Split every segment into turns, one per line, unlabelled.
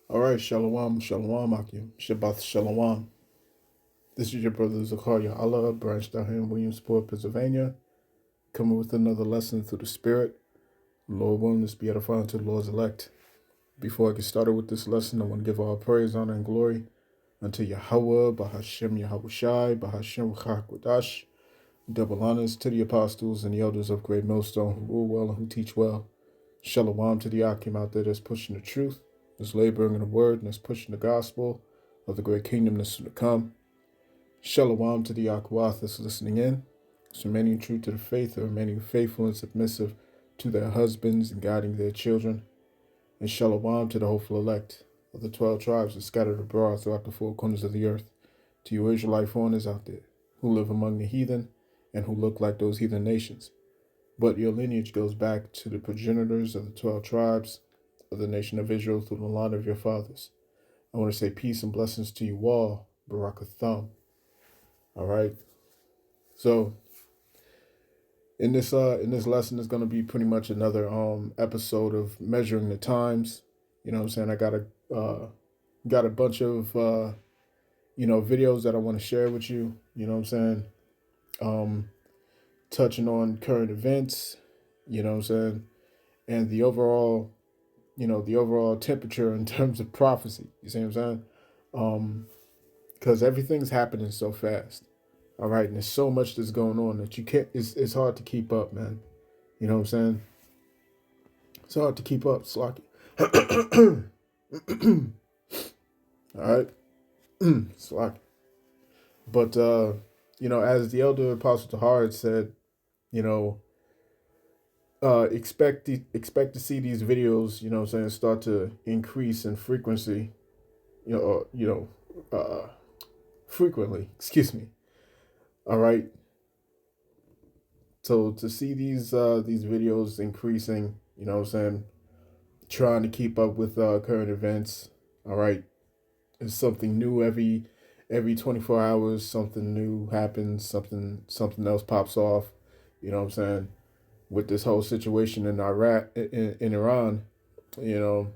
All right, Shalom, Shalom, Akim, Shabbat Shalom. This is your brother Zakaria Allah, branched out here in Williamsport, Pennsylvania, coming with another lesson through the Spirit. Lord willing, this be edifying to the Lord's elect. Before I get started with this lesson, I want to give all praise, honor, and glory unto Yahweh, Bahashem Yahushai, Bahashem Chakodash. Double honors to the apostles and the elders of Great Millstone who rule well and who teach well. Shalom to the Akim out there that's pushing the truth, that's laboring in the word, and that's pushing the gospel of the great kingdom that's to come. Shalom to the Akwath that's listening in, that's remaining true to the faith, or remaining faithful and submissive to their husbands and guiding their children. And shalom to the hopeful elect of the 12 tribes that scattered abroad throughout the four corners of the earth, to you Israelite foreigners out there who live among the heathen and who look like those heathen nations. But your lineage goes back to the progenitors of the 12 tribes of the nation of Israel through the line of your fathers. I want to say peace and blessings to you all. Barakatham. All right. So in this lesson is going to be pretty much another episode of measuring the times. You know what I'm saying? I got a bunch of videos that I want to share with you. You know what I'm saying? Touching on current events, you know what I'm saying, and the overall temperature in terms of prophecy. You see what I'm saying? Because everything's happening so fast. All right, and there's so much that's going on that you can't. It's hard to keep up, man. You know what I'm saying? It's hard to keep up, Slocky. All right, Slocky. But as the elder apostle Tahar had said, you know, expect to see these videos, you know what I'm saying, start to increase in frequency, frequently, excuse me. All right. So to see these videos increasing, you know what I'm saying, trying to keep up with current events, all right, it's something new every 24 hours, something new happens, something else pops off, you know what I'm saying? With this whole situation in Iraq, in Iran, you know,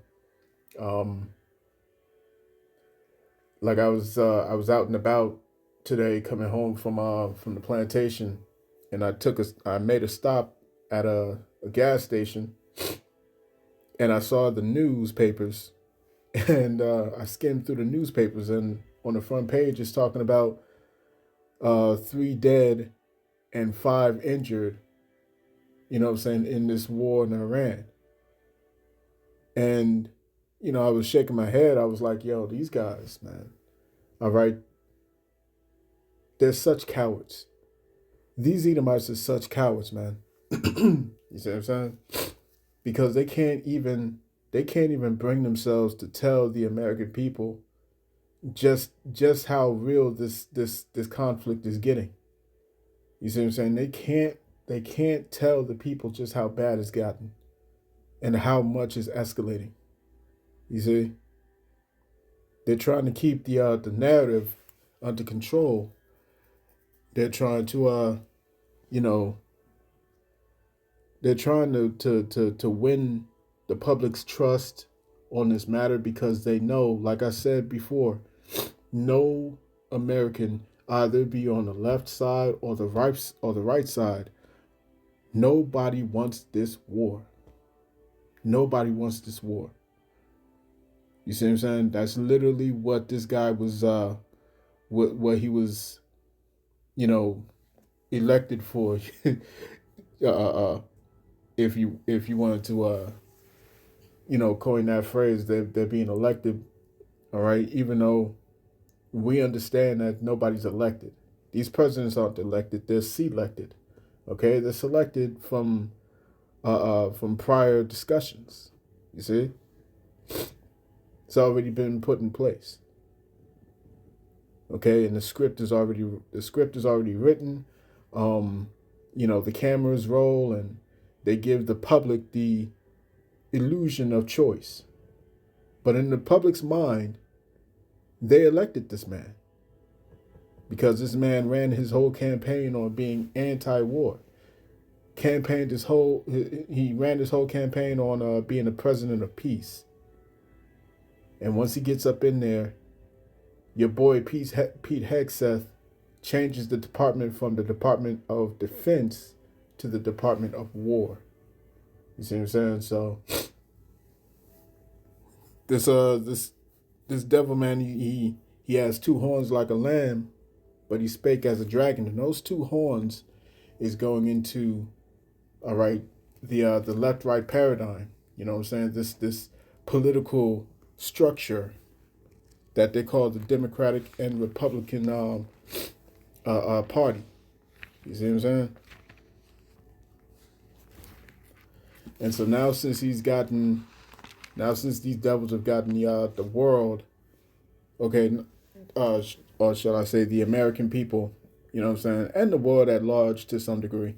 like I was out and about today, coming home from the plantation, and I made a stop at a gas station, and I saw the newspapers, and I skimmed through the newspapers, and on the front page it's talking about 3 dead and 5 injured, you know what I'm saying, in this war in Iran. And, I was shaking my head. I was like, yo, these guys, man, all right, they're such cowards. These Edomites are such cowards, man. You see what I'm saying? Because they can't even bring themselves to tell the American people just how real this conflict is getting. You see what I'm saying? They can't tell the people just how bad it's gotten and how much is escalating. You see? They're trying to keep the narrative under control. They're trying to they're trying to win the public's trust on this matter, because they know, like I said before, no American, either be on the left side or the right side, nobody wants this war. Nobody wants this war. You see what I'm saying? That's literally what this guy was what he was, elected for. If you wanted to coin that phrase, they're being elected, all right, even though we understand that nobody's elected. These presidents aren't elected, they're selected. Okay, they're selected from prior discussions. You see? It's already been put in place. Okay, and the script is already written. The cameras roll, and they give the public the illusion of choice. But in the public's mind, they elected this man because this man ran his whole campaign on being anti-war. He ran his whole campaign on being a president of peace. And once he gets up in there, your boy Pete Hegseth changes the department from the Department of Defense to the Department of War. You see what I'm saying? So this devil man, he has two horns like a lamb, but he spake as a dragon. And those two horns is going into, all right, the left right paradigm. You know what I'm saying? This political structure that they call the Democratic and Republican party. You see what I'm saying? And so now since these devils have gotten the world, okay, or shall I say the American people, you know what I'm saying, and the world at large to some degree,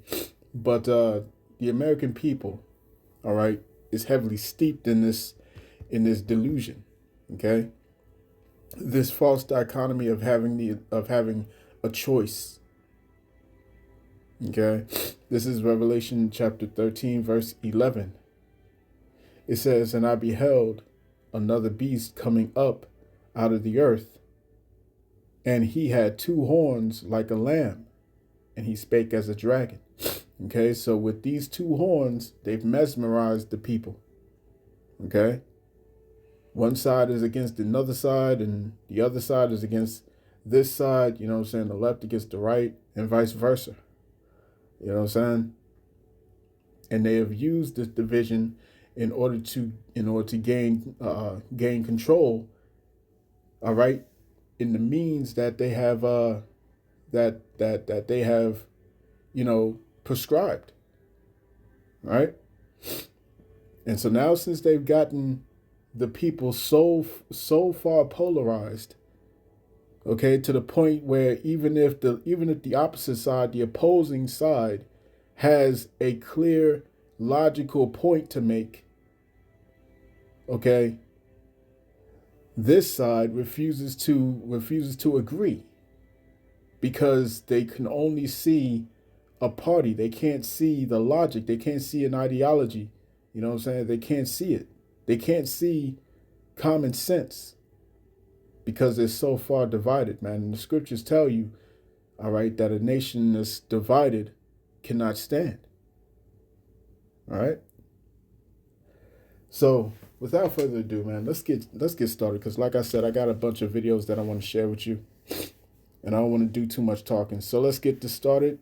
but the American people, all right, is heavily steeped in this delusion, okay, this false dichotomy of having a choice. Okay, this is Revelation chapter 13, verse 11. It says, "And I beheld another beast coming up out of the earth, and he had two horns like a lamb, and he spake as a dragon." Okay, so with these two horns, they've mesmerized the people. Okay, one side is against another side, and the other side is against this side, you know what I'm saying, the left against the right, and vice versa. You know what I'm saying? And they have used this division in order to gain control. All right, in the means that they have that they have, prescribed. Right, and so now since they've gotten the people so far polarized, okay, to the point where even if the opposite side, the opposing side, has a clear logical point to make, okay, this side refuses to agree because they can only see a party. They can't see the logic. They can't see an ideology. You know what I'm saying? They can't see it. They can't see common sense because they're so far divided, man. And the scriptures tell you, all right, that a nation that's divided cannot stand. All right. So without further ado, man, let's get started. Because like I said, I got a bunch of videos that I want to share with you, and I don't want to do too much talking. So let's get this started.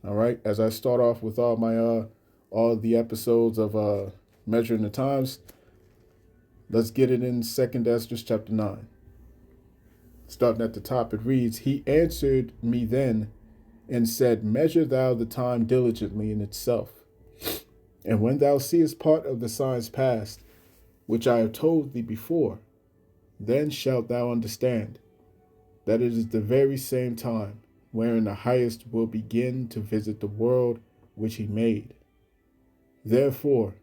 All right. As I start off with all the episodes of Measuring the Times, let's get it in 2nd Esdras chapter 9. Starting at the top, it reads, "He answered me then and said, Measure thou the time diligently in itself. And when thou seest part of the signs past, which I have told thee before, then shalt thou understand that it is the very same time wherein the highest will begin to visit the world which he made. Therefore,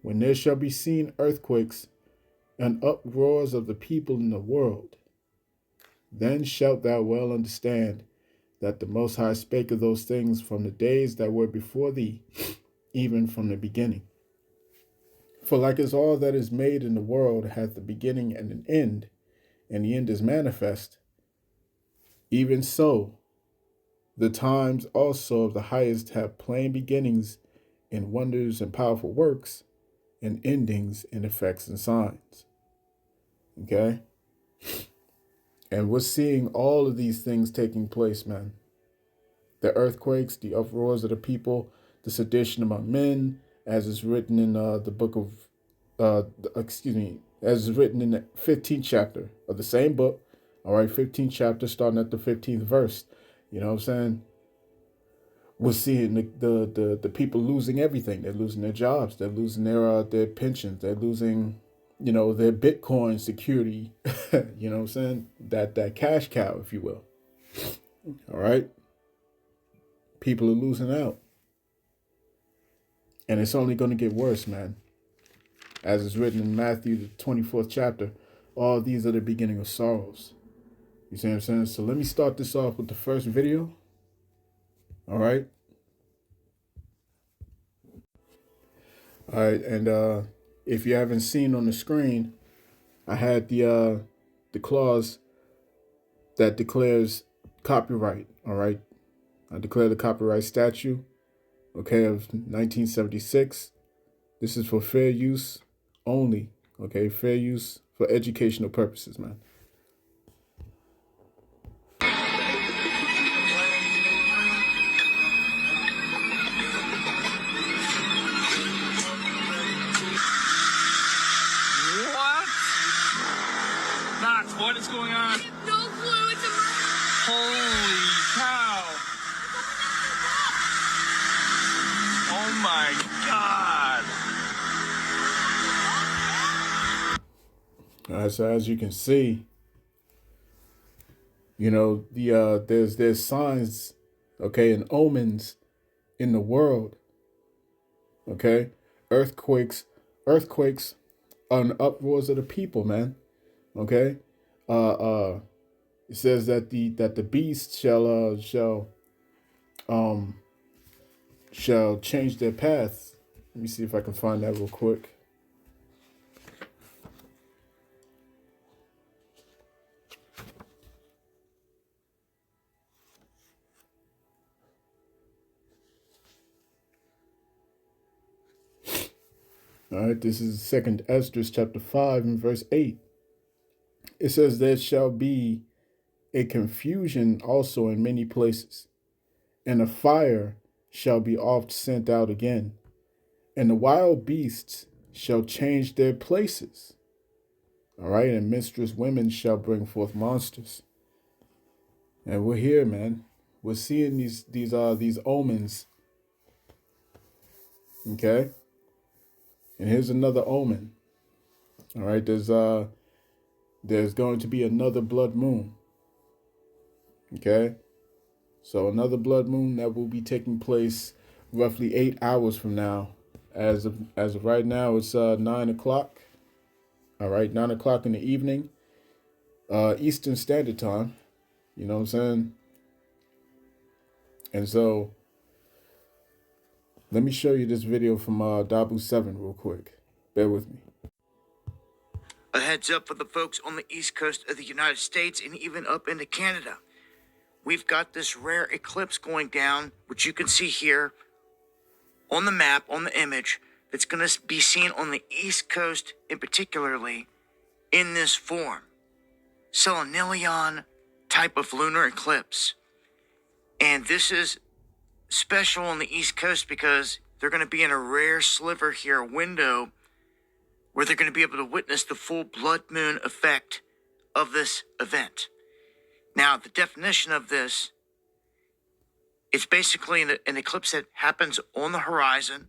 when there shall be seen earthquakes and uproars of the people in the world, then shalt thou well understand that the Most High spake of those things from the days that were before thee, even from the beginning. For like as all that is made in the world hath a beginning and an end, and the end is manifest, even so the times also of the highest have plain beginnings in wonders and powerful works, and endings in effects and signs." Okay? And we're seeing all of these things taking place, man. The earthquakes, the uproars of the people, the sedition among men, as is written in the book of, as is written in the 15th chapter of the same book. All right, 15th chapter, starting at the 15th verse. You know what I'm saying? We're seeing the people losing everything. They're losing their jobs. They're losing their pensions. They're losing, their Bitcoin security. You know what I'm saying? That cash cow, if you will. All right. People are losing out. And it's only going to get worse, man. As is written in Matthew, the 24th chapter, all these are the beginning of sorrows. You see what I'm saying? So let me start this off with the first video. All right. All right. And if you haven't seen on the screen, I had the clause that declares copyright. All right, I declare the copyright statute, okay, of 1976. This is for fair use only. Okay, fair use for educational purposes, man.
What? Knox, what is going on?
No clue. It's a murder.
Holy cow. Oh my God.
All right, so as you can see, you know, there's signs, okay, and omens in the world, okay? Earthquakes and uproars of the people, man. Okay? It says that the beast shall change their paths. Let me see if I can find that real quick. All right, this is Second Esdras chapter 5 and verse 8. It says, there shall be a confusion also in many places, and a fire shall be oft sent out again, and the wild beasts shall change their places. All right, and minstrous women shall bring forth monsters. And we're here, man. We're seeing these omens. Okay? And here's another omen. All right, there's going to be another blood moon. Okay? So another blood moon that will be taking place roughly 8 hours from now. As of right now, it's 9 o'clock. All right, 9 o'clock in the evening, Eastern Standard Time. You know what I'm saying? And so, let me show you this video from Dabu 7 real quick. Bear with me.
A heads up for the folks on the east coast of the United States and even up into Canada. We've got this rare eclipse going down, which you can see here on the map, on the image, that's going to be seen on the east coast in particularly in this form. Selenilion type of lunar eclipse. And this is special on the east coast because they're going to be in a rare sliver here, a window where they're going to be able to witness the full blood moon effect of this event. Now, the definition of this, it's basically an eclipse that happens on the horizon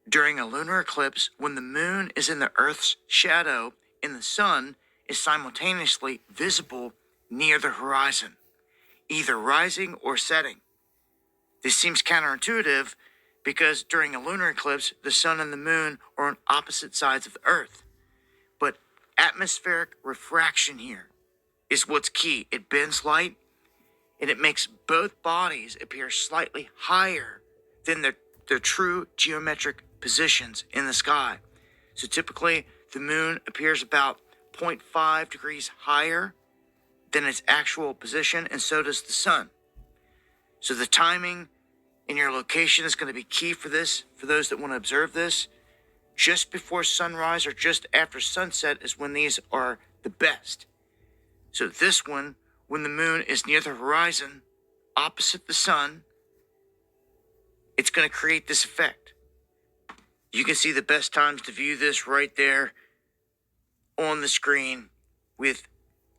during a lunar eclipse when the moon is in the Earth's shadow and the sun is simultaneously visible near the horizon, either rising or setting. This seems counterintuitive because during a lunar eclipse, the sun and the moon are on opposite sides of the Earth. But atmospheric refraction here is what's key. It bends light and it makes both bodies appear slightly higher than their true geometric positions in the sky. So typically, the moon appears about 0.5 degrees higher than its actual position, and so does the sun. So the timing and your location is going to be key for this, for those that want to observe this. Just before sunrise or just after sunset is when these are the best. So this one, when the moon is near the horizon, opposite the sun, it's going to create this effect. You can see the best times to view this right there on the screen, with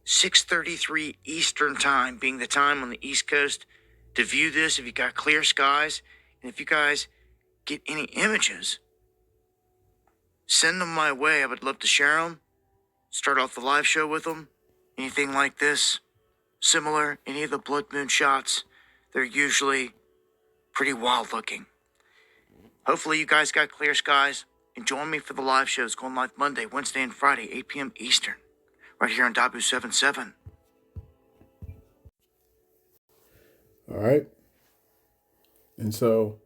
6:33 Eastern time being the time on the East Coast to view this if you got clear skies. And if you guys get any images, send them my way. I would love to share them. Start off the live show with them. Anything like this, similar, any of the blood moon shots, they're usually pretty wild looking. Hopefully you guys got clear skies and join me for the live shows going live Monday, Wednesday, and Friday, 8 p.m. Eastern, right here on Dabu 77.
All right. And so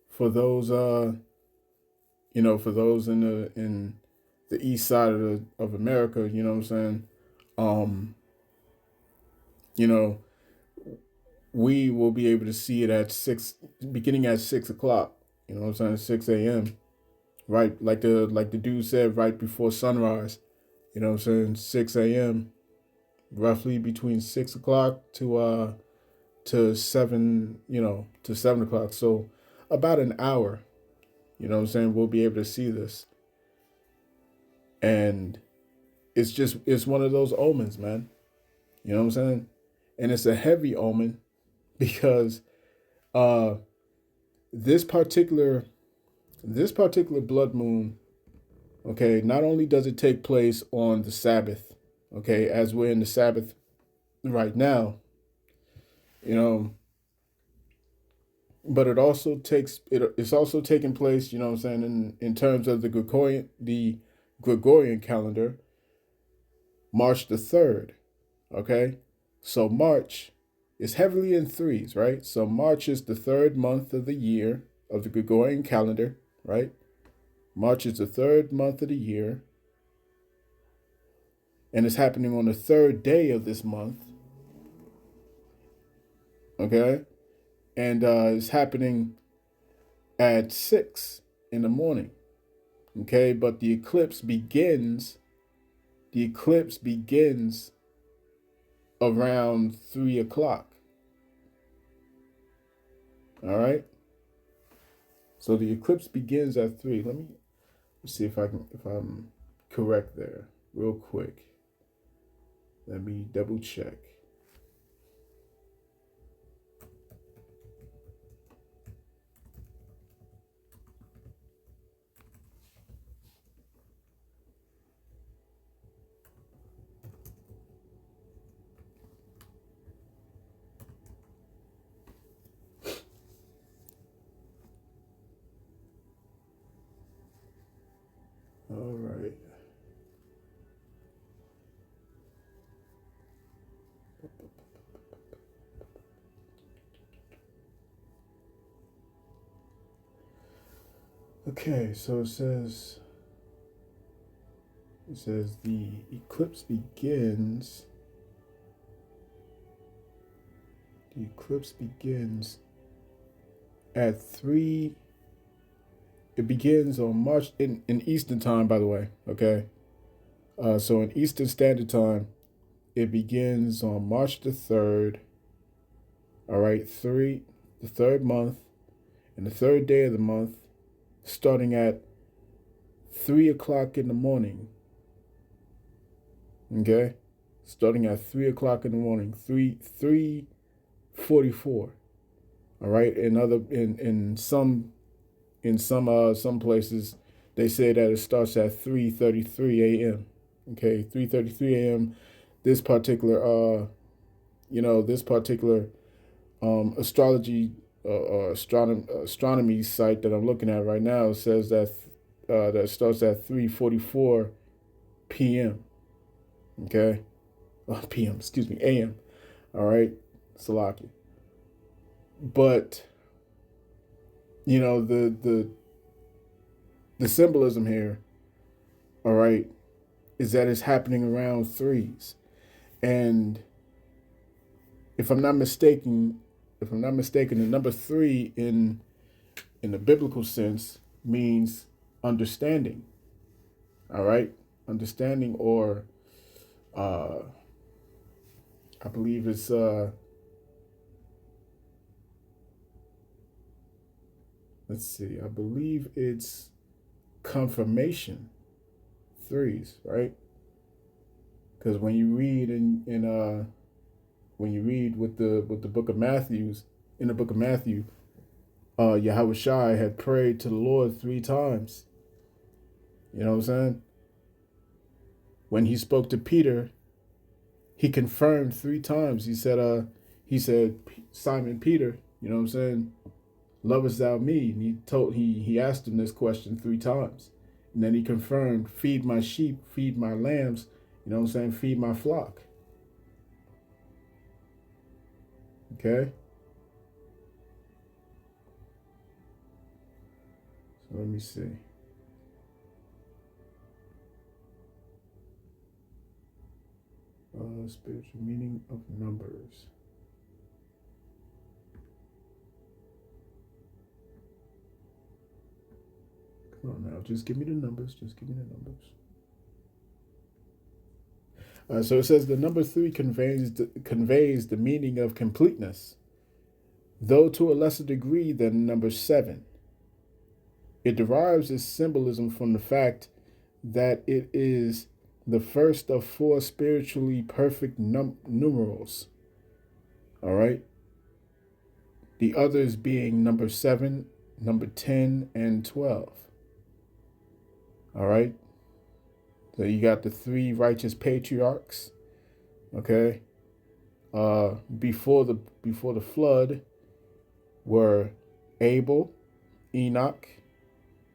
for those for those in the east side of America, you know what I'm saying? Um, you know, we will be able to see it at beginning at 6 o'clock. You know what I'm saying? 6 a.m. Right, like the dude said, right before sunrise. You know what I'm saying? 6 a.m. Roughly between 6 o'clock to 7. To 7 o'clock. So about an hour. You know what I'm saying? We'll be able to see this, and it's one of those omens, man. You know what I'm saying? And it's a heavy omen because uh this particular blood moon, okay, not only does it take place on the Sabbath, okay, as we're in the Sabbath right now, you know, but it's also taking place, you know what I'm saying, in terms of the Gregorian calendar, March the 3rd, okay? So March is heavily in threes, right? So March is the third month of the year of the Gregorian calendar, right? March is the third month of the year, and it's happening on the third day of this month, okay? And it's happening at 6 in the morning, okay? But the eclipse begins around 3 o'clock, all right? So the eclipse begins at 3. Let me see if I'm correct there real quick. Let me double check. All right. Okay, so it says the eclipse begins at 3. It begins on March in Eastern time, by the way, okay? So in Eastern Standard Time, it begins on March the 3rd. All right, the third month, and the third day of the month, starting at 3 o'clock in the morning. Okay, starting at 3 o'clock in the morning, 3:44. All right, in some places, they say that it starts at 3:33 a.m. Okay, 3:33 a.m. This particular this particular astrology astronomy site that I'm looking at right now says that that starts at 3:44 p.m. Okay, p.m. Excuse me, a.m. All right, Salaki. But the symbolism here, all right, is that it's happening around threes, and if I'm not mistaken, the number 3 in the biblical sense means understanding. All right, understanding, or I believe it's let's see, I believe it's confirmation, threes, right? Because when you read when you read with the book of Matthew's in the book of Matthew, Yahweh Shai had prayed to the Lord 3 times. You know what I'm saying? When he spoke to Peter, he confirmed 3 times. He said, Simon Peter, you know what I'm saying? Lovest thou me? And he asked him this question 3 times. And then he confirmed, feed my sheep, feed my lambs, you know what I'm saying? Feed my flock. Okay? So let me see. spiritual meaning of numbers. Come on now, just give me the numbers. Just give me the numbers. So it says the number 3 conveys the meaning of completeness, though to a lesser degree than number 7. It derives its symbolism from the fact that it is the first of 4 spiritually perfect numerals. All right. The others being number 7, number 10, and 12. All right. So you got the 3 righteous patriarchs. Okay. Before the flood were Abel, Enoch.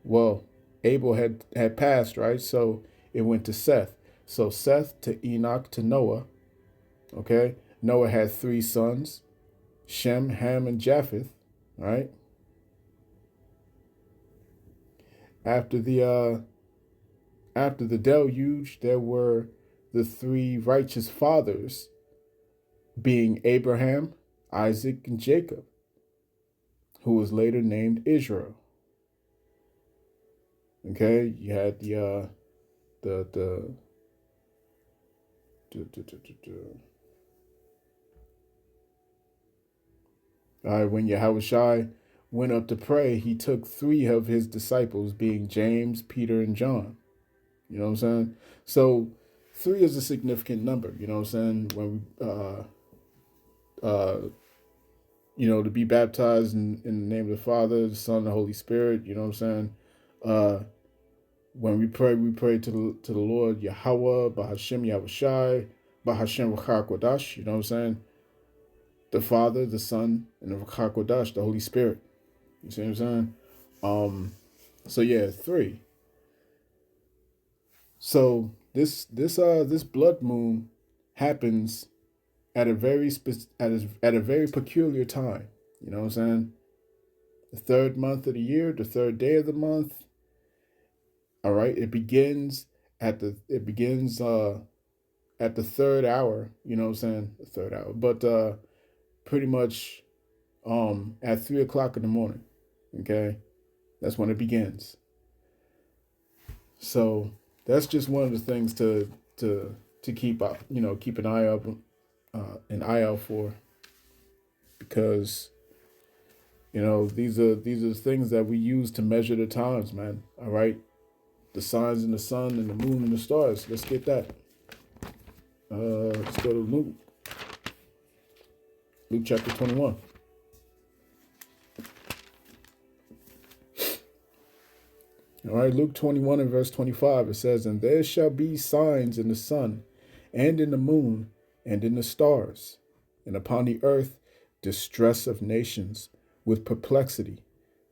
Well, Abel had passed, right? So it went to Seth. So Seth to Enoch to Noah. Okay. Noah had 3 sons, Shem, Ham, and Japheth. Right. After the deluge, there were the 3 righteous fathers, being Abraham, Isaac, and Jacob, who was later named Israel. Okay, you had when Yahushua went up to pray, he took 3 of his disciples, being James, Peter, and John. You know what I'm saying? So 3 is a significant number. You know what I'm saying? When we, to be baptized in the name of the Father, the Son, and the Holy Spirit. You know what I'm saying? When we pray to the Lord Yahweh, Bahashem Yahushai, Bahashem Ruach HaKodesh. You know what I'm saying? The Father, the Son, and the Ruach HaKodesh, the Holy Spirit. You see what I'm saying? So yeah, 3. So this blood moon happens at a very peculiar time. You know what I'm saying? The 3rd month of the year, the 3rd day of the month. All right, it begins at the 3rd hour. You know what I'm saying? The 3rd hour, but pretty much at 3 o'clock in the morning. Okay, that's when it begins. So that's just one of the things to keep up, keep an eye out for, because these are things that we use to measure the times, man. All right, the signs in the sun and the moon and the stars. Let's get that. Let's go to Luke chapter 21. All right, Luke 21 and verse 25, it says, "And there shall be signs in the sun, and in the moon, and in the stars, and upon the earth distress of nations, with perplexity,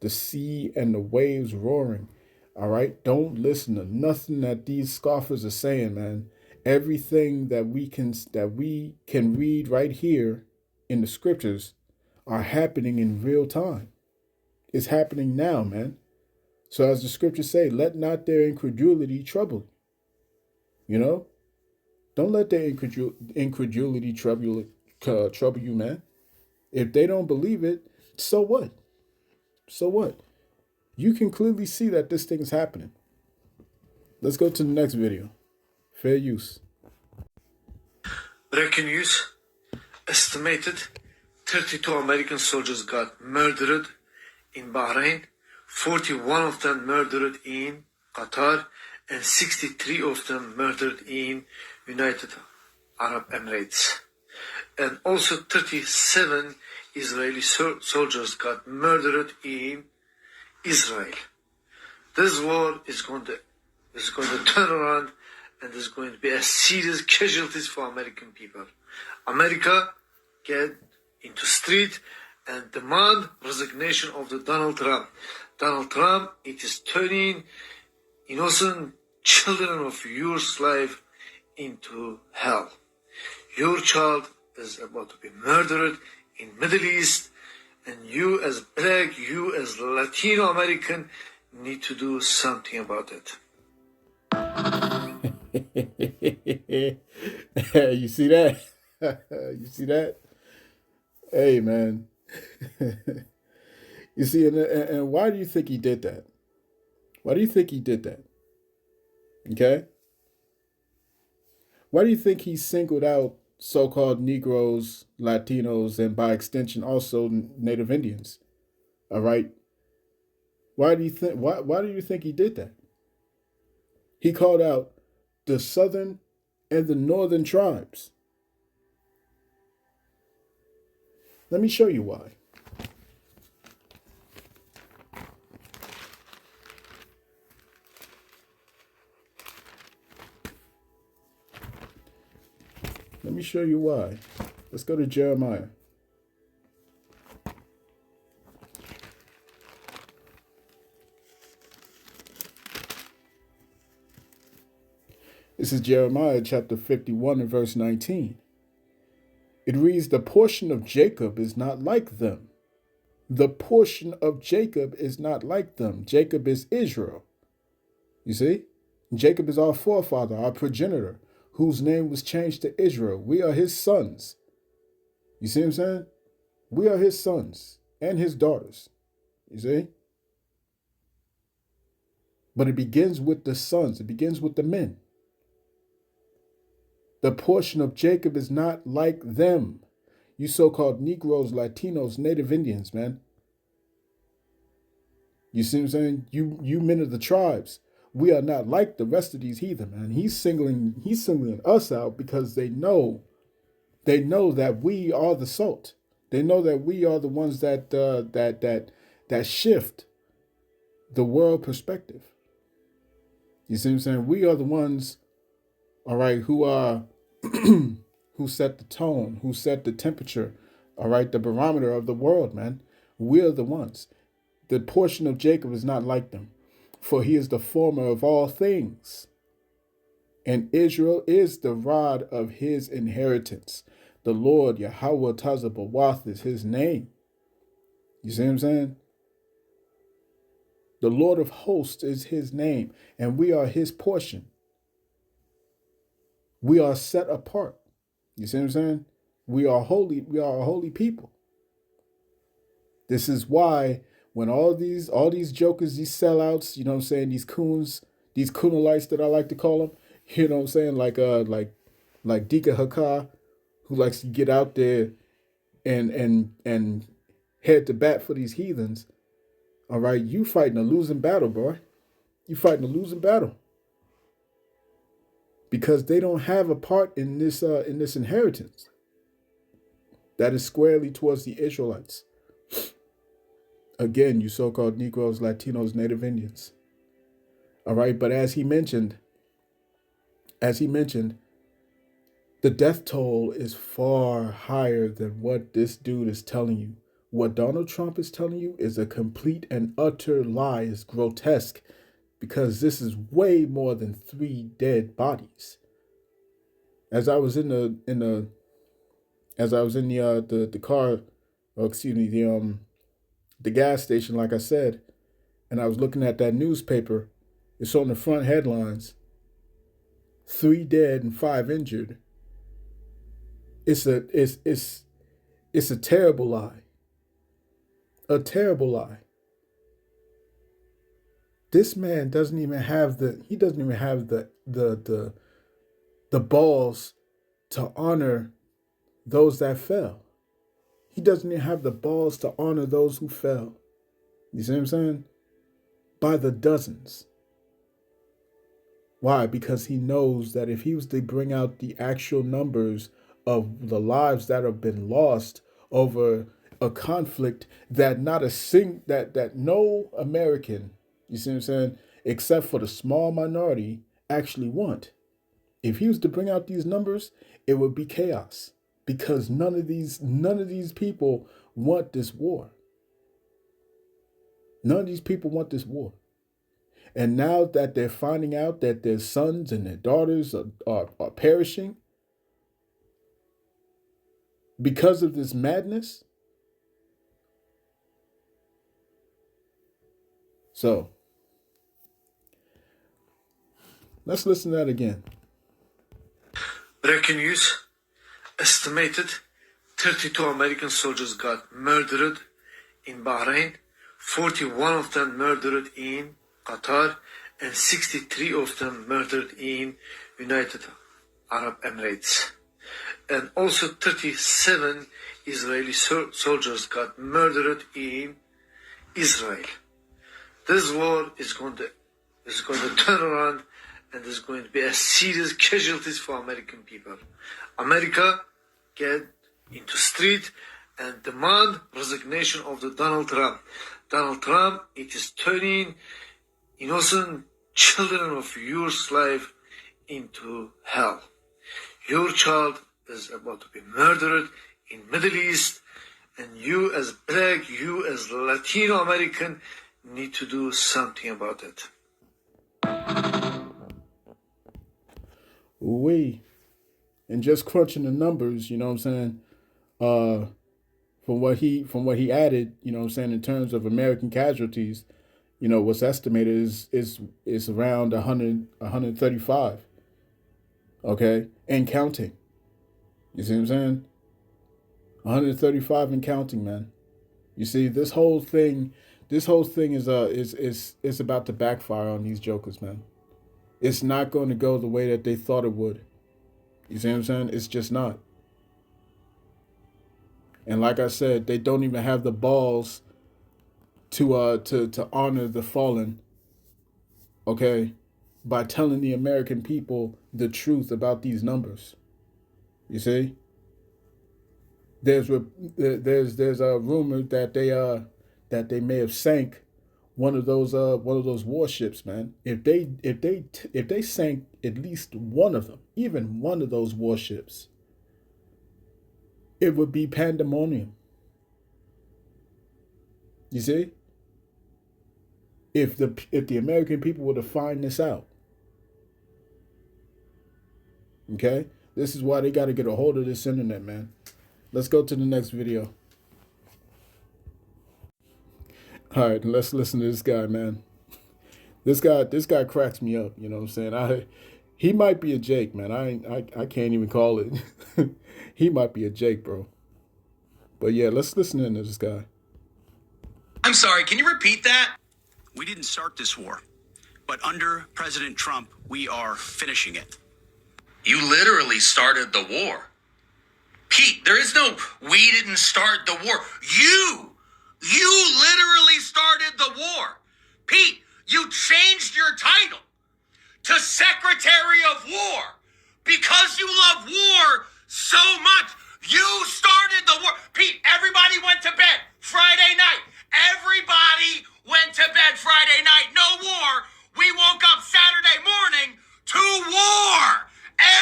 the sea and the waves roaring." All right, don't listen to nothing that these scoffers are saying, man. Everything that we can read right here in the scriptures are happening in real time. It's happening now, man. So as the scriptures say, let not their incredulity trouble you. Don't let their incredulity trouble you, man. If they don't believe it, so what? So what? You can clearly see that this thing is happening. Let's go to the next video. Fair use.
Breaking news. Estimated 32 American soldiers got murdered in Bahrain, 41 of them murdered in Qatar, and 63 of them murdered in United Arab Emirates. And also 37 Israeli soldiers got murdered in Israel. This war is going to turn around, and there's going to be a serious casualties for American people. America get into street and demand resignation of the Donald Trump. Donald Trump, it is turning innocent children of your slave into hell. Your child is about to be murdered in Middle East, and you as black, you as Latino American need to do something about it.
You see that? You see that? Hey, man. You see, and why do you think he did that? Why do you think he did that? Okay? Why do you think he singled out so-called Negroes, Latinos, and by extension also Native Indians? All right. Why do you think? Why do you think he did that? He called out the southern and the northern tribes. Let me show you why. Let me show you why. Let's go to Jeremiah. This is Jeremiah chapter 51 and verse 19. It reads, the portion of Jacob is not like them. The portion of Jacob is not like them. Jacob is Israel. You see? Jacob is our forefather, our progenitor, whose name was changed to Israel. We are his sons. You see what I'm saying? We are his sons and his daughters. You see? But it begins with the sons. It begins with the men. The portion of Jacob is not like them. You so-called Negroes, Latinos, Native Indians, man. You see what I'm saying? You men of the tribes. We are not like the rest of these heathen, man. He's singling us out because they know that we are the salt. They know that we are the ones that shift the world perspective. You see what I'm saying? We are the ones, all right, who are who set the tone, who set the temperature, all right, the barometer of the world, man. We're the ones. The portion of Jacob is not like them, for he is the former of all things. And Israel is the rod of his inheritance. The Lord, Yahweh Tazabawath, is his name. You see what I'm saying? The Lord of hosts is his name, and we are his portion. We are set apart. You see what I'm saying? We are holy. We are a holy people. This is why when all these jokers, these sellouts, you know what I'm saying, these coons, these coonalites that I like to call them, you know what I'm saying, like Dika Hakar, who likes to get out there and head to bat for these heathens. All right, you fighting a losing battle, boy. You fighting a losing battle. Because they don't have a part in this inheritance that is squarely towards the Israelites. Again, you so-called Negroes, Latinos, Native Indians. All right, but as he mentioned, the death toll is far higher than what this dude is telling you. What Donald Trump is telling you is a complete and utter lie. It's grotesque. Because this is way more than 3 dead bodies. As I was in the car, or excuse me, the gas station, like I said, and I was looking at that newspaper. It's on the front headlines: 3 dead and 5 injured. It's a terrible lie. A terrible lie. This man doesn't even have the balls to honor those that fell. He doesn't even have the balls to honor those who fell. You see what I'm saying? By the dozens. Why? Because he knows that if he was to bring out the actual numbers of the lives that have been lost over a conflict that that no American, you see what I'm saying, except for the small minority, actually want. If he was to bring out these numbers, it would be chaos because none of these people want this war. None of these people want this war. And now that they're finding out that their sons and their daughters are perishing because of this madness. So let's listen to that again.
Breaking news. Estimated 32 American soldiers got murdered in Bahrain, 41 of them murdered in Qatar, and 63 of them murdered in United Arab Emirates. And also 37 Israeli soldiers got murdered in Israel. This war is going to turn around, and there's going to be a serious casualties for American people. America get into street and demand resignation of the Donald Trump. Donald Trump, it is turning innocent children of your slave into hell. Your child is about to be murdered in Middle East, and you as black, you as Latino American need to do something about it.
We and just crunching the numbers, you know what I'm saying? From what he added, you know what I'm saying, in terms of American casualties, you know, what's estimated is around 135. Okay, and counting. You see what I'm saying? 135 and counting, man. You see, this whole thing is about to backfire on these jokers, man. It's not going to go the way that they thought it would. You see what I'm saying? It's just not. And like I said, they don't even have the balls to honor the fallen, okay, by telling the American people the truth about these numbers. You see? There's a rumor that they may have sank one of those warships, man. If they sank at least one of them, even one of those warships, it would be pandemonium. You see? If the American people were to find this out. Okay? This is why they got to get a hold of this internet, man. Let's go to the next video. All right, let's listen to this guy, man. This guy cracks me up, you know what I'm saying? He might be a Jake, man. I can't even call it. He might be a Jake, bro. But yeah, let's listen to this guy.
I'm sorry, can you repeat that? We didn't start this war, but under President Trump, we are finishing it. You literally started the war. Pete, there is no, we didn't start the war. You literally started the war. Pete, you changed your title to Secretary of War because you love war so much. You started the war. Pete, everybody went to bed Friday night. Everybody went to bed Friday night. No war. We woke up Saturday morning to war.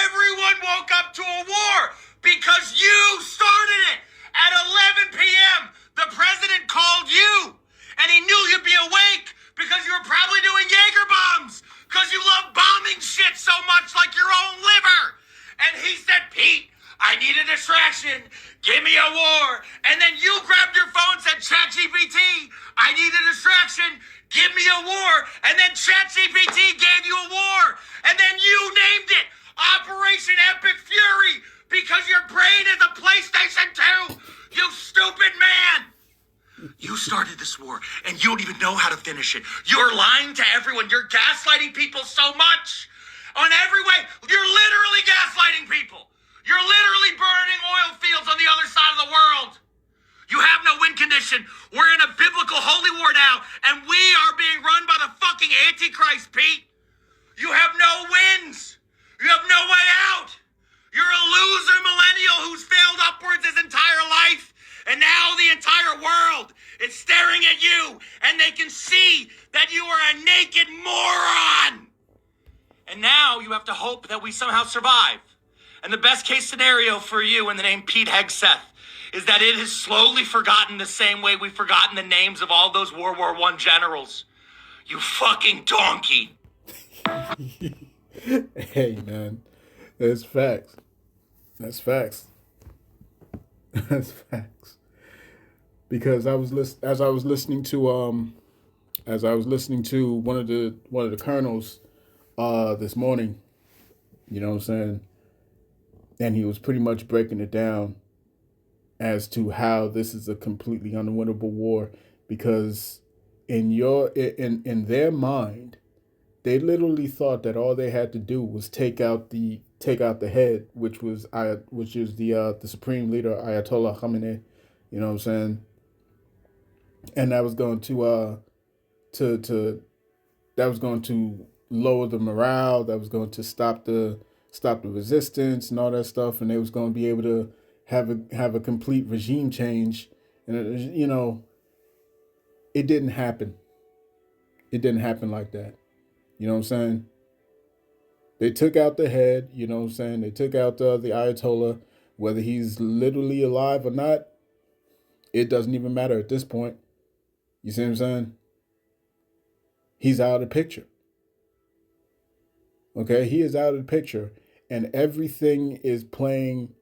Everyone woke up to a war because you started it. At 11 p.m., the president called you, and he knew you'd be awake because you were probably doing Jaeger bombs because you love bombing shit so much like your own liver. And he said, Pete, I need a distraction. Give me a war. And then you grabbed your phone and said, ChatGPT, I need a distraction. Give me a war. And then ChatGPT gave you a war. And then you named it Operation Epic Fury because your brain is a PlayStation 2. You stupid man. You started this war, and you don't even know how to finish it. You're lying to everyone. You're gaslighting people so much. On every way, you're literally gaslighting people. You're literally burning oil fields on the other side of the world. You have no win condition. We're in a biblical holy war now, and we are being run by the fucking Antichrist, Pete. You have no wins. You have no way out. You're a loser millennial who's failed upwards his entire life. And now the entire world is staring at you, and they can see that you are a naked moron. And now you have to hope that we somehow survive. And the best case scenario for you in the name Pete Hegseth is that it has slowly forgotten the same way we've forgotten the names of all those World War I generals. You fucking donkey.
Hey, man. That's facts. That's facts. That's facts. Because as I was listening to one of the colonels this morning, you know what I'm saying? and he was pretty much breaking it down as to how this is a completely unwinnable war, because in their mind, they literally thought that all they had to do was take out the head, which is the supreme leader Ayatollah Khamenei. You know what I'm saying? And that was going to lower the morale. That was going to stop the resistance and all that stuff. And they was going to be able to have a complete regime change. And it didn't happen. It didn't happen like that. You know what I'm saying? They took out the head. You know what I'm saying? They took out the Ayatollah. Whether he's literally alive or not, it doesn't even matter at this point. You see what I'm saying? He's out of the picture. Okay, he is out of the picture, and everything is playing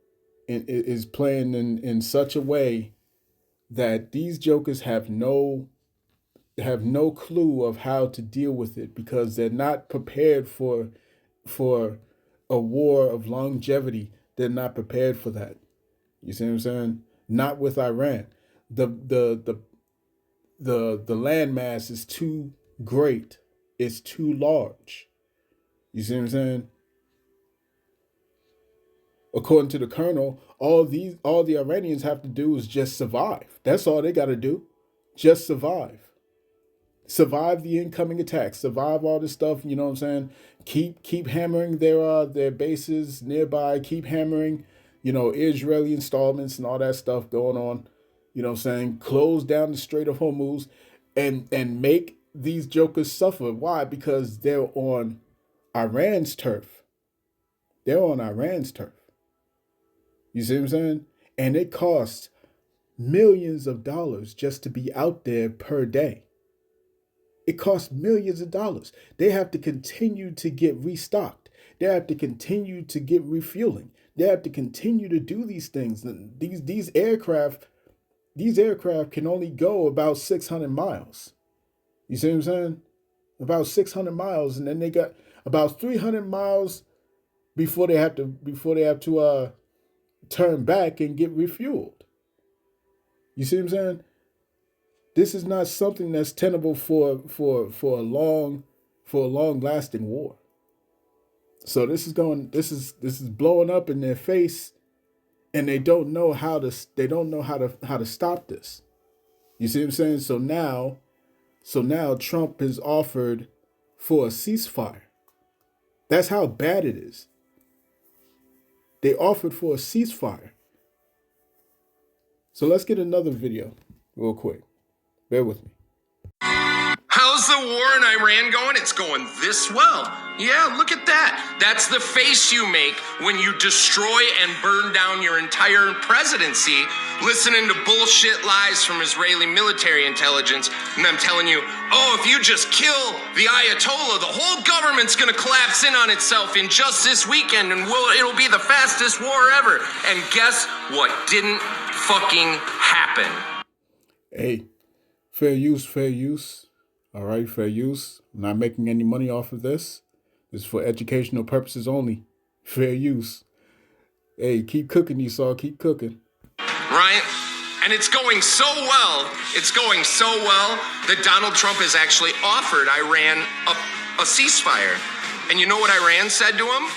in such a way that these jokers have no clue of how to deal with it, because they're not prepared for a war of longevity. They're not prepared for that. You see what I'm saying? Not with Iran. The landmass is too great. It's too large. You see what I'm saying? According to the colonel, all the Iranians have to do is just survive. That's all they got to do. Just survive. Survive the incoming attacks. Survive all this stuff. You know what I'm saying? Keep hammering their bases nearby. Keep hammering, Israeli installments and all that stuff going on. You know what I'm saying? Close down the Strait of Hormuz and make these jokers suffer. Why? Because they're on Iran's turf. They're on Iran's turf. You see what I'm saying? And it costs millions of dollars just to be out there per day. It costs millions of dollars. They have to continue to get restocked. They have to continue to get refueling. They have to continue to do these things. These aircraft can only go about 600 miles. You see what I'm saying? About 600 miles, and then they got about 300 miles before they have to turn back and get refueled. You see what I'm saying? This is not something that's tenable for a long lasting war. So this is blowing up in their face, and they don't know how to stop this. You see what I'm saying? So now Trump has offered for a ceasefire. That's how bad it is. They offered for a ceasefire. So let's get another video real quick. Bear with me.
How's the war in Iran going? It's going this well. Yeah, look at that. That's the face you make when you destroy and burn down your entire presidency, listening to bullshit lies from Israeli military intelligence, and them telling you, oh, if you just kill the Ayatollah, the whole government's gonna collapse in on itself in just this weekend, and it'll be the fastest war ever. And guess what didn't fucking happen?
Hey, fair use. All right, fair use. I'm not making any money off of this. This is for educational purposes only. Fair use. Hey, keep cooking, Esau. Keep cooking.
Right? And it's going so well that Donald Trump has actually offered Iran a ceasefire. And you know what Iran said to him?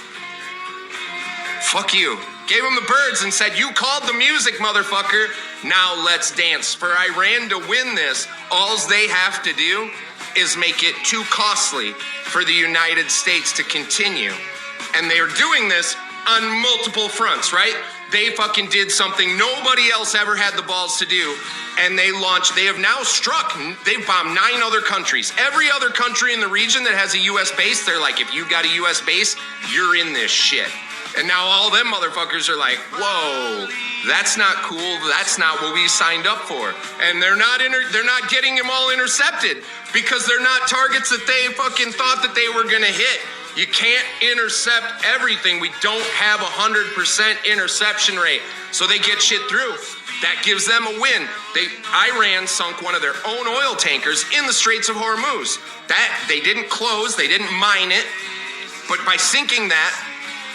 Fuck you. Gave him the birds and said, you called the music, motherfucker. Now let's dance. For Iran to win this, all they have to do is make it too costly for the United States to continue. And they are doing this on multiple fronts, right? They fucking did something nobody else ever had the balls to do. And they've bombed 9 other countries. Every other country in the region that has a US base, they're like, if you got a US base, you're in this shit. And now all them motherfuckers are like, whoa, that's not cool. That's not what we signed up for. And they're not getting them all intercepted because they're not targets that they fucking thought that they were gonna hit. You can't intercept everything. We don't have 100% interception rate. So they get shit through. That gives them a win. Iran sunk one of their own oil tankers in the Straits of Hormuz. That they didn't close, they didn't mine it. But by sinking that,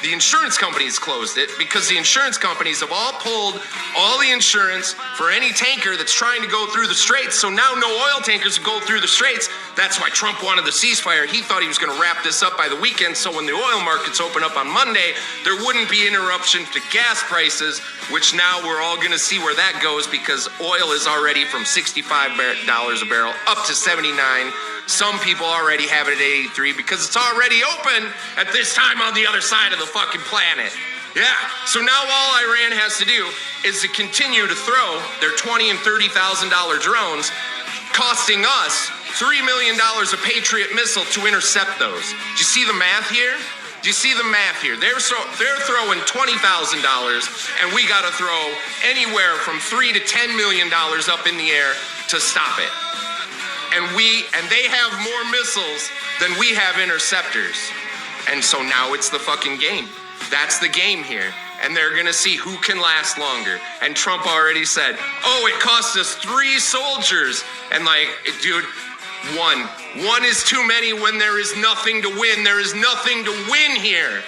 The insurance companies closed it because the insurance companies have all pulled all the insurance for any tanker that's trying to go through the straits. So now no oil tankers will go through the straits. That's why Trump wanted the ceasefire. He thought he was going to wrap this up by the weekend. So when the oil markets open up on Monday, there wouldn't be interruption to gas prices, which now we're all going to see where that goes because oil is already from $65 a barrel up to 79. Some people already have it at 83 because it's already open at this time on the other side of the fucking planet. Yeah, so now all Iran has to do is to continue to throw their $20,000 and $30,000 drones, costing us $3 million a Patriot missile to intercept those. Do you see the math here? Do you see the math here? They're throwing $20,000, and we got to throw anywhere from $3 to $10 million up in the air to stop it. And they have more missiles than we have interceptors. And so now it's the fucking game. That's the game here. And they're gonna see who can last longer. And Trump already said, oh, it cost us 3 soldiers. And like, dude, one is too many when there is nothing to win. There is nothing to win here.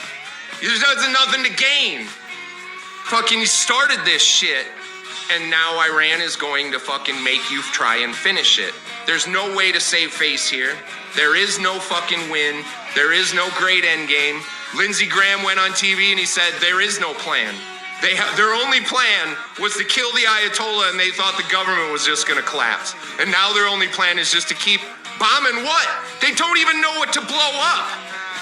There's nothing to gain. Fucking you started this shit. And now Iran is going to fucking make you try and finish it. There's no way to save face here. There is no fucking win. There is no great end game. Lindsey Graham went on TV and he said there is no plan. Their only plan was to kill the Ayatollah and they thought the government was just gonna collapse. And now their only plan is just to keep bombing what? They don't even know what to blow up,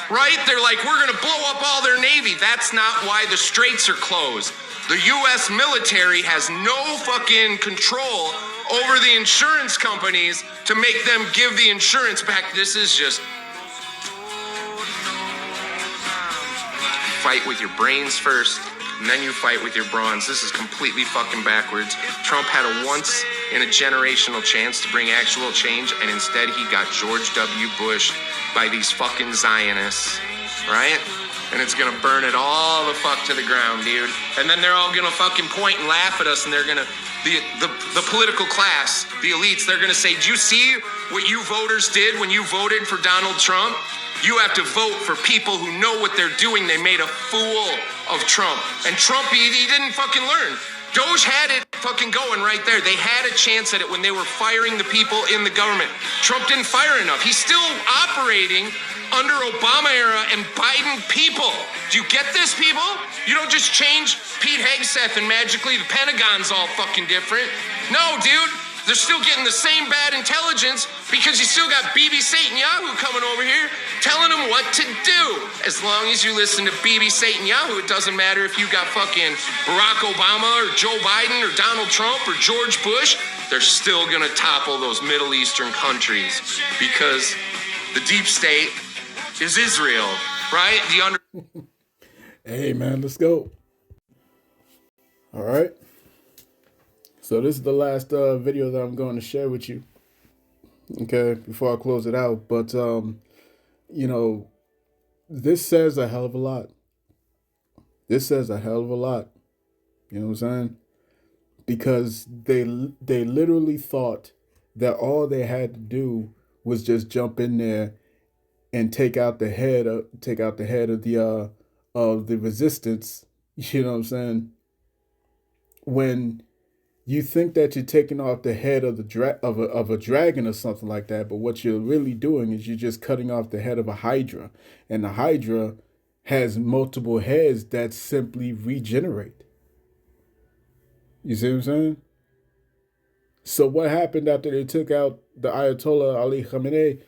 right? They're like, we're gonna blow up all their Navy. That's not why the straits are closed. The U.S. military has no fucking control over the insurance companies to make them give the insurance back. This is just fight with your brains first, and then you fight with your brawns. This is completely fucking backwards. Trump had a once in a generational chance to bring actual change, and instead he got George W. Bush by these fucking Zionists, right? And it's gonna burn it all the fuck to the ground, dude. And then they're all gonna fucking point and laugh at us, and they're gonna, the political class, the elites, they're gonna say, do you see what you voters did when you voted for Donald Trump? You have to vote for people who know what they're doing. They made a fool of Trump. And Trump, he didn't fucking learn. Doge had it fucking going right there. They had a chance at it when they were firing the people in the government. Trump didn't fire enough. He's still operating under Obama era and Biden people. Do you get this, people? You don't just change Pete Hegseth and magically the Pentagon's all fucking different. No, dude. They're still getting the same bad intelligence because you still got BB Netanyahu coming over here telling them what to do. As long as you listen to BB Netanyahu, it doesn't matter if you got fucking Barack Obama or Joe Biden or Donald Trump or George Bush. They're still going to topple those Middle Eastern countries because the deep state is Israel, right?
Hey, man, let's go. All right. So this is the last video that I'm going to share with you. Okay, before I close it out. But, you know, this says a hell of a lot. This says a hell of a lot. You know what I'm saying? Because they literally thought that all they had to do was just jump in there and take out the head of the resistance. You know what I'm saying? When you think that you're taking off the head of a dragon or something like that, but what you're really doing is you're just cutting off the head of a hydra, and the hydra has multiple heads that simply regenerate. You see what I'm saying? So what happened after they took out the Ayatollah Ali Khamenei?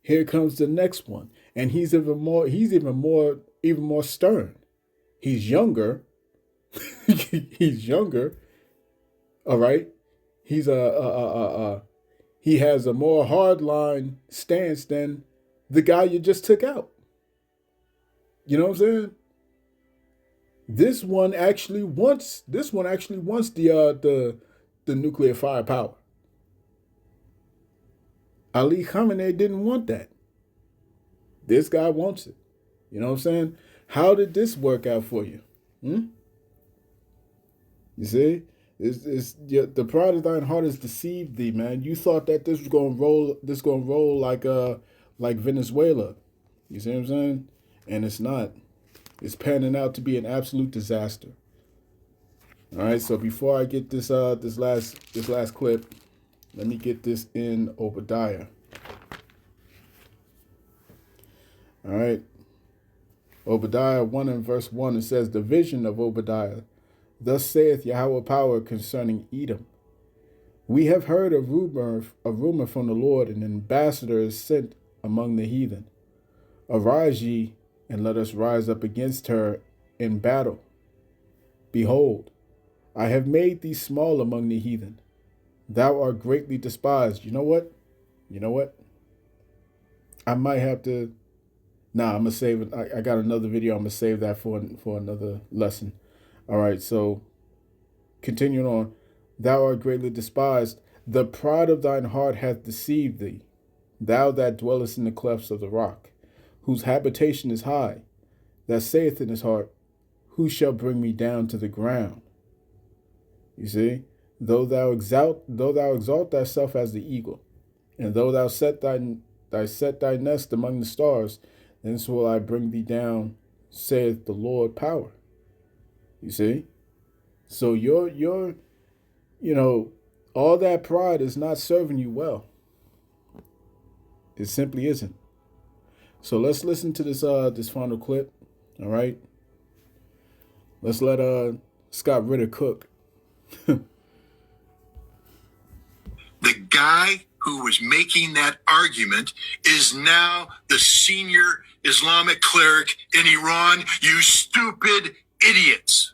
Here comes the next one, and he's even more stern. He's younger. He's younger. All right, he has a more hardline stance than the guy you just took out. You know what I'm saying? This one actually wants the nuclear firepower. Ali Khamenei didn't want that. This guy wants it. You know what I'm saying? How did this work out for you? You see? The pride of thine heart is deceived thee, man. You thought that this was gonna roll like Venezuela. You see what I'm saying? And it's not. It's panning out to be an absolute disaster. All right, so before I get this last clip, let me get this in Obadiah. All right. Obadiah 1 and verse 1, it says, the vision of Obadiah. Thus saith Yahweh power concerning Edom. We have heard a rumor from the Lord, an ambassador is sent among the heathen. Arise ye, and let us rise up against her in battle. Behold, I have made thee small among the heathen. Thou art greatly despised. You know what? I might have to... Nah, I'm going to save it. I got another video. I'm going to save that for another lesson. All right, so continuing on. Thou art greatly despised. The pride of thine heart hath deceived thee. Thou that dwellest in the clefts of the rock, whose habitation is high, that saith in his heart, who shall bring me down to the ground? You see, though thou exalt thyself as the eagle, and though thou set thy nest among the stars, thence will I bring thee down, saith the Lord power. You see? So your all that pride is not serving you well. It simply isn't. So let's listen to this final clip. All right. Let's let Scott Ritter cook.
The guy who was making that argument is now the senior Islamic cleric in Iran. You stupid idiots.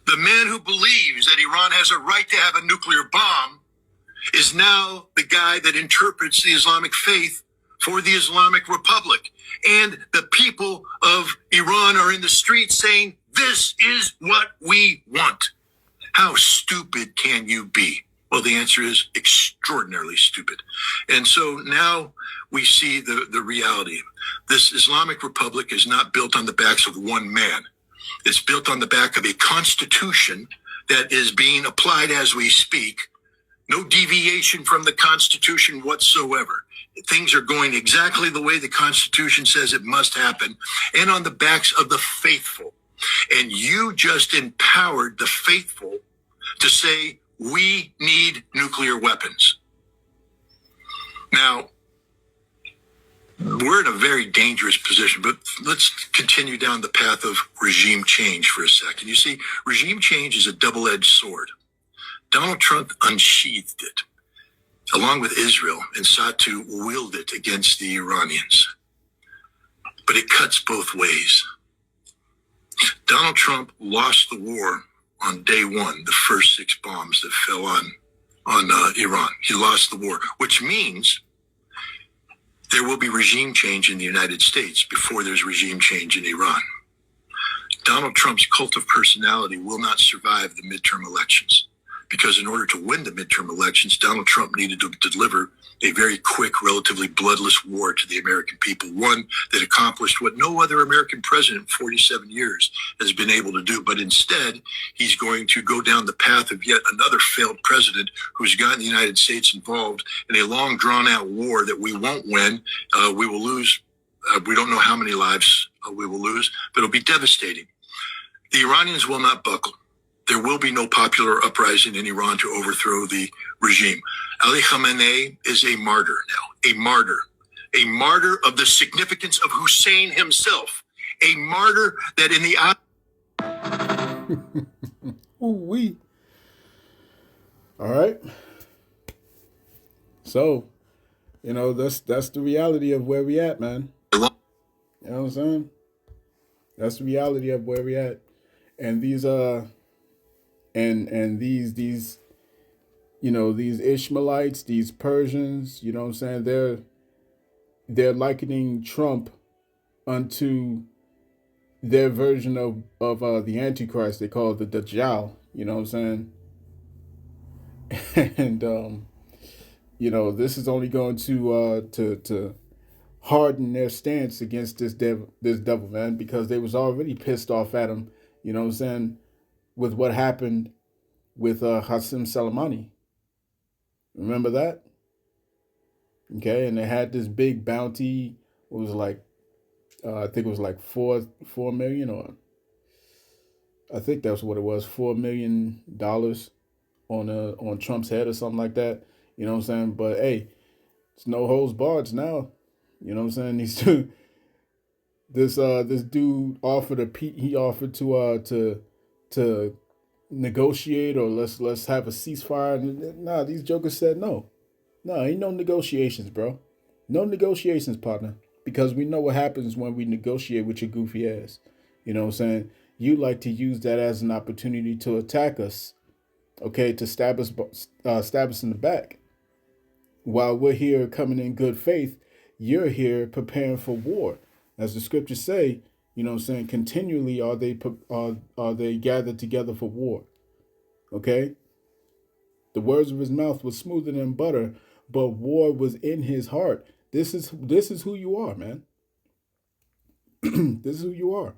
The man who believes that Iran has a right to have a nuclear bomb is now the guy that interprets the Islamic faith for the Islamic Republic. And the people of Iran are in the streets saying, this is what we want. How stupid can you be? Well, the answer is extraordinarily stupid. And so now we see the reality. This Islamic Republic is not built on the backs of one man. It's built on the back of a constitution that is being applied as we speak. No deviation from the Constitution whatsoever. Things are going exactly the way the Constitution says it must happen, and on the backs of the faithful. And you just empowered the faithful to say, we need nuclear weapons. Now, we're in a very dangerous position, but let's continue down the path of regime change for a second. You see, regime change is a double-edged sword. Donald Trump unsheathed it, along with Israel, and sought to wield it against the Iranians. But it cuts both ways. Donald Trump lost the war on day one, the first 6 bombs that fell on Iran. He lost the war, which means there will be regime change in the United States before there's regime change in Iran. Donald Trump's cult of personality will not survive the midterm elections, because in order to win the midterm elections, Donald Trump needed to deliver a very quick, relatively bloodless war to the American people, one that accomplished what no other American president in 47 years has been able to do. But instead, he's going to go down the path of yet another failed president who's gotten the United States involved in a long, drawn-out war that we won't win. We will lose. We don't know how many lives we will lose, but it'll be devastating. The Iranians will not buckle. There will be no popular uprising in Iran to overthrow the regime. Ali Khamenei is a martyr now, a martyr of the significance of Hussein himself, a martyr that in the
Ooh-wee. All right. So, that's the reality of where we at, man. You know what I'm saying? That's the reality of where we at. And these and these these Ishmaelites, these Persians, you know what I'm saying, they're likening Trump unto their version of the Antichrist. They call it the Dajjal, you know what I'm saying? And this is only going to harden their stance against this devil, man, because they was already pissed off at him, you know what I'm saying, with what happened with Qasem Soleimani. Remember that? Okay, and they had this big bounty. It was like I think it was like 4 million, or I think that's what it was, $4 million on Trump's head or something like that. You know what I'm saying? But hey, it's no holds barred now. You know what I'm saying? These two, this dude offered he offered to negotiate, or let's have a ceasefire. Nah, these jokers said no. No, ain't no negotiations, bro. No negotiations, partner. Because we know what happens when we negotiate with your goofy ass. You know what I'm saying? You like to use that as an opportunity to attack us, okay, to stab us in the back. While we're here coming in good faith, you're here preparing for war. As the scriptures say, you know what I'm saying, continually are they gathered together for war. Okay? The words of his mouth were smoother than butter, but war was in his heart. This is who you are, man. This is who you are.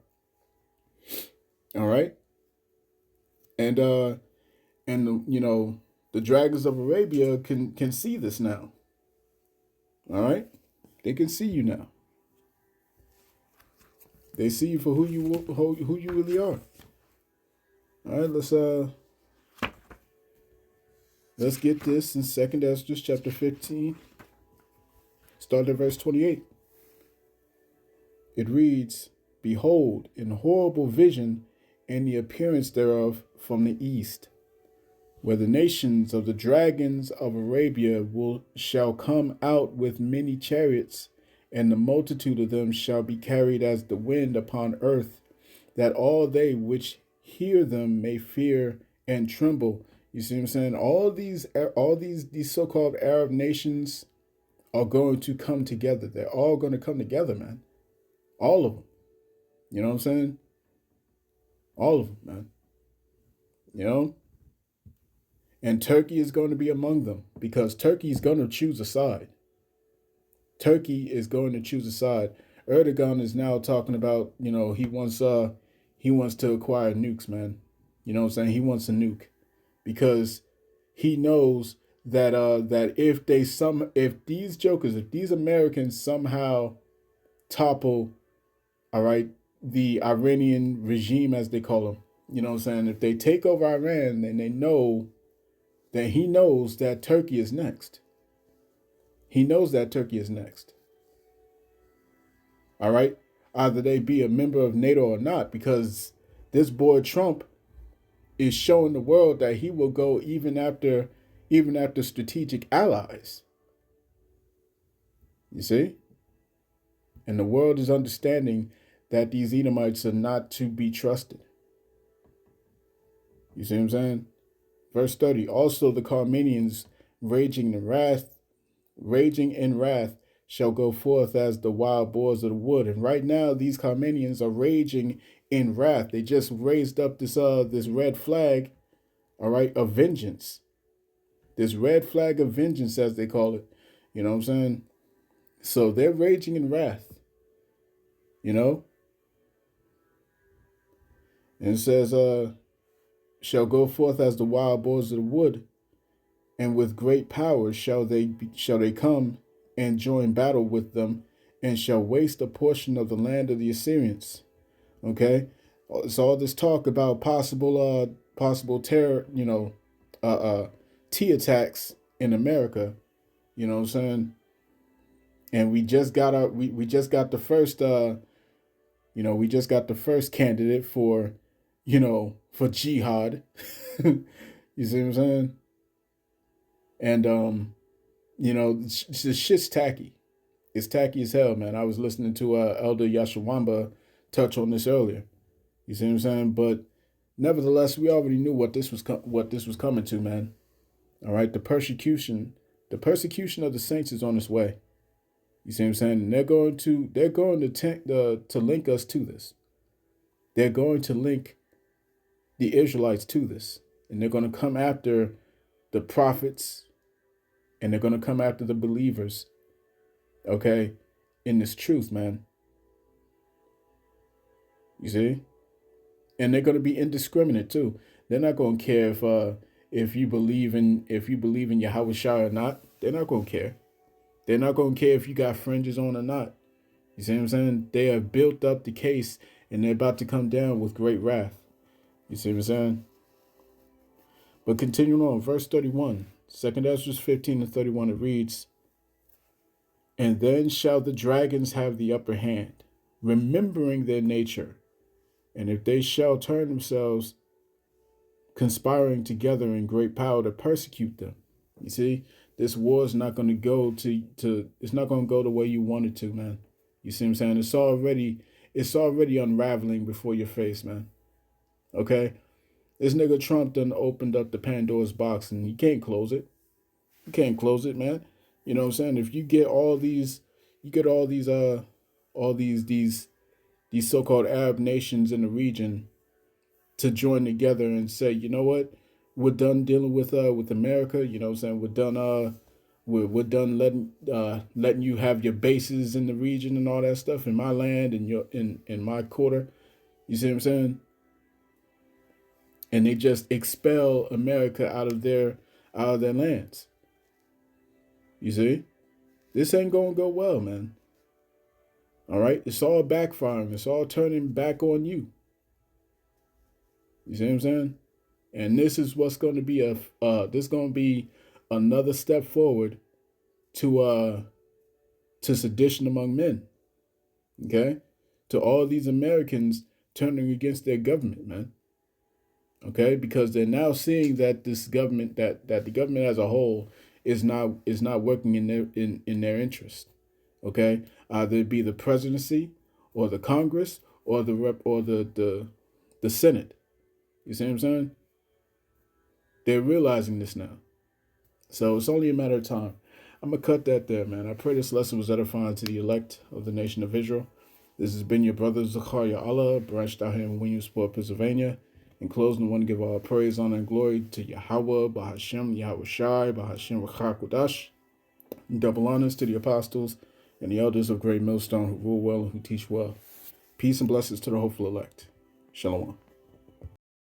All right? And you know, the dragons of Arabia can see this now. All right? They can see you now. They see you for who you really are. All right, let's get this in 2 Esdras chapter 15. Start at verse 28. It reads, "Behold, in horrible vision and the appearance thereof from the east, where the nations of the dragons of Arabia shall come out with many chariots, and the multitude of them shall be carried as the wind upon earth, that all they which hear them may fear and tremble." You see what I'm saying? All these so-called Arab nations are going to come together. They're all going to come together, man. All of them. You know what I'm saying? All of them, man. You know? And Turkey is going to be among them, because Turkey is going to choose a side. Turkey is going to choose a side. Erdogan is now talking about, you know, he wants to acquire nukes, man. You know what I'm saying? He wants a nuke, because he knows that if these Americans somehow topple, all right, the Iranian regime, as they call them, you know what I'm saying? If they take over Iran, then he knows that Turkey is next. He knows that Turkey is next. All right? Either they be a member of NATO or not, because this boy Trump is showing the world that he will go even after strategic allies. You see? And the world is understanding that these Edomites are not to be trusted. You see what I'm saying? Verse 30, also the Carmenians raging in wrath shall go forth as the wild boars of the wood. And right now, these Carmenians are raging in wrath. They just raised up this red flag, all right, of vengeance. This red flag of vengeance, as they call it. You know what I'm saying? So they're raging in wrath. You know? And it says, shall go forth as the wild boars of the wood, and with great power shall they come and join battle with them, and shall waste a portion of the land of the Assyrians. Okay, so all this talk about possible terror, you know, T attacks in America, you know what I'm saying? And we just got the first we just got the first candidate for, you know, for jihad. You see what I'm saying? And you know, the shit's tacky. It's tacky as hell, man. I was listening to Elder Yashawamba touch on this earlier. You see what I'm saying? But nevertheless, we already knew what this was coming to, man. All right, the persecution of the saints is on its way. You see what I'm saying? And they're going to link us to this. They're going to link the Israelites to this, and they're going to come after the prophets, and they're going to come after the believers. Okay, in this truth, man. You see? And they're going to be indiscriminate too. They're not going to care if you believe in Yahweh Shai or not. They're not going to care. They're not going to care if you got fringes on or not. You see what I'm saying? They have built up the case and they're about to come down with great wrath. You see what I'm saying? But continuing on, verse 31, 2nd Ezra 15 and 31, it reads, "And then shall the dragons have the upper hand, remembering their nature. And if they shall turn themselves, conspiring together in great power to persecute them." You see, this war is not going to go it's not going to go the way you want it to, man. You see what I'm saying? It's already unraveling before your face, man. Okay? This nigga Trump done opened up the Pandora's box and you can't close it. You can't close it, man. You know what I'm saying? If you get all these so-called Arab nations in the region to join together and say, you know what, we're done dealing with America. You know what I'm saying? We're done letting you have your bases in the region and all that stuff in my land and in my quarter. You see what I'm saying? And they just expel America out of their lands. You see? This ain't gonna go well, man. All right? It's all backfiring. It's all turning back on you. You see what I'm saying? And this is what's going to be another step forward to sedition among men. Okay? To all these Americans turning against their government, man. Okay? Because they're now seeing that this government, that the government as a whole is not working in their interest. Okay? Either it be the presidency or the Congress or the Senate. You see what I'm saying? They're realizing this now. So it's only a matter of time. I'm going to cut that there, man. I pray this lesson was edifying to the elect of the nation of Israel. This has been your brother Zakaria Allah, branched out here in Williamsport, Pennsylvania. In closing, I want to give all praise, honor, and glory to Yahweh, Bahashem, Yahweh Shai, Bahashem, Rachakudash. Double honors to the apostles and the elders of Great Millstone who rule well and who teach well. Peace and blessings to the hopeful elect. Shalom.